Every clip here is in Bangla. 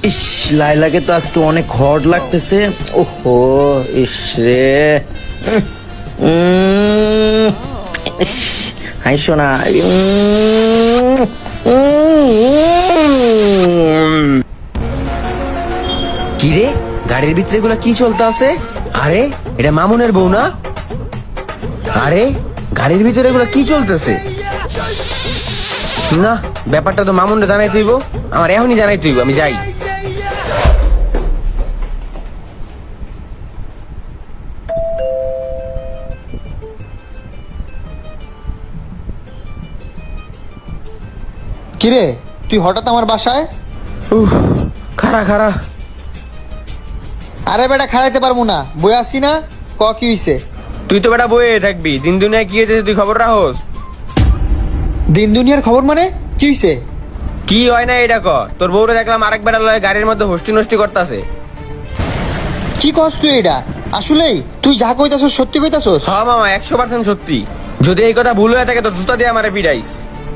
ইস, লাইলাকে তো আজকে অনেক হট লাগতেছে। ওহো, ইস রে। হাই সোনা। কি রে, গাড়ির ভিতরে এগুলা কি চলতে আছে? আরে এটা মামুনের বউ না? আরে গাড়ির ভিতরে এগুলা কি চলতেছে? না, ব্যাপারটা তো মামুনরে জানাই তুইব। আমার এখনই জানাই তুইব, আমি যাই। কিরে, তুই হঠাৎ আমার বাসায়? খারা খারা। আরে বেটা, খাড়াইতে পারবো না, বই আসি না। কি হইছে? তুই তো বেটা বয়ে থাকবি, দিন দুনিয়ায় কি হয়েছে তুই খবর রাখোস? দিন দুনিয়ার খবর মানে কি হইছে? কি হয় না এটা ক। তোর বউরে দেখলাম আরেক বেটা লয় গাড়ির মধ্যে হোস্টি নষ্টি করতেছে। কি কস তুই এটা? আসলেই তুই যা কইতাছস সত্যি কইতাছস? হ্যাঁ মামা, 100% সত্যি। যদি এই কথা ভুল হয়ে থাকে তো জুতা দিয়ে আমারে পিড়াইস।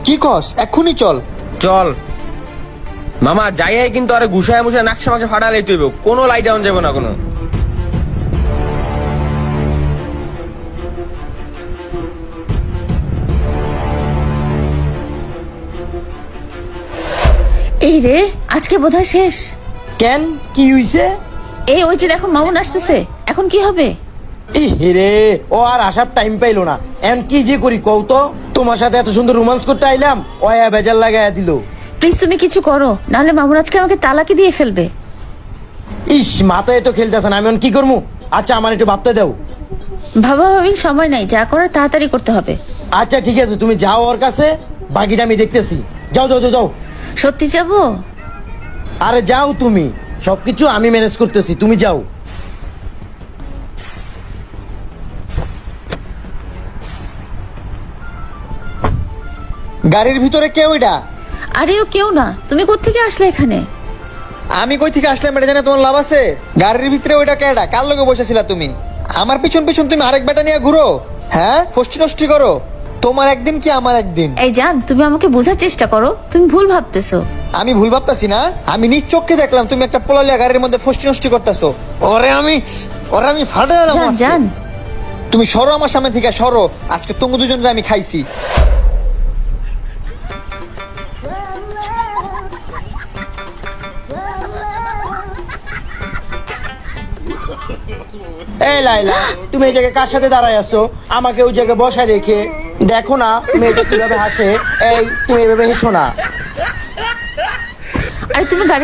কি কস? এক্ষুনি চল। চল মামা, যাইয়াই কিন্তু আরে ঘুষায় মুষায় নাকশা মাকশা ফাটালেই তুইব, কোনো লাই দেওয়া যাবে না কোনো। এই রে, আজকে বোধহয় শেষ। কেন, কি হইছে? এই ওই যে দেখো মামুন আসতেছে, এখন কি হবে? রে, ও আর আসার টাইম পাইলো না। এখন কি যে করি কও তো? তোমার সাথে এত সুন্দর রোমান্স করতে আইলাম, ওয়া বেজার লাগাইয়া দিল। প্লিজ তুমি কিছু করো, নাহলে মামুন আজকে আমাকে তালাকি দিয়ে ফেলবে। ইস, মাথায় তো খেলতেছে না, আমি এখন কি করবো? আচ্ছা, আমার একটু ভাবতে দাও। ভাবা ভাবির সময় নাই, যা করার তাড়াতাড়ি করতে হবে। আচ্ছা ঠিক আছে, তুমি যাও ওর কাছে, বাকিটা আমি দেখতেছি। যাও যাও যাও যাও। সত্যি যাবো? আরে যাও, তুমি সবকিছু আমি ম্যানেজ করতেছি, তুমি যাও। গাড়ির ভিতরে কেউ এটা? আরে ও কেউ না, তুমি কোত্থেকে আসলে এখানে? আমি কই থেকে আসলাম এটা জানে তোমার লাভ আছে? গাড়ির ভিতরে ওইটা কেডা? কার লগে বসেছিলা তুমি? আমার পিছন পিছন তুমি আরেক বেটা নিয়ে ঘুরো? হ্যাঁ, ফষ্টি নষ্টি করো। তোমার একদিন কি আমার একদিন? এই জান, তুমি আমাকে বোঝার চেষ্টা করো, তুমি ভুল ভাবতেছো। আমি ভুল ভাবতাছি না, আমি নিজ চোখে দেখলাম তুমি একটা পোলালিয়া গাড়ির মধ্যে ফষ্টি নষ্টি করতেছো। ওরে আমি ফাটে এলাম জান আজকে। জান, তুমি সরো আমার সামনে থেকে, সরো। আজকে তুমি দুজনের আমি খাইছি। এই লাইলা, তুমি এই জায়গায় কার সাথে দাঁড়ায় আছো? আমাকে ওই জায়গায় বসায় রেখে দেখো না মেয়েটা কিভাবে হাসে। এই, তুমি এভাবে হেসো না। আরে তুমি গাড়ি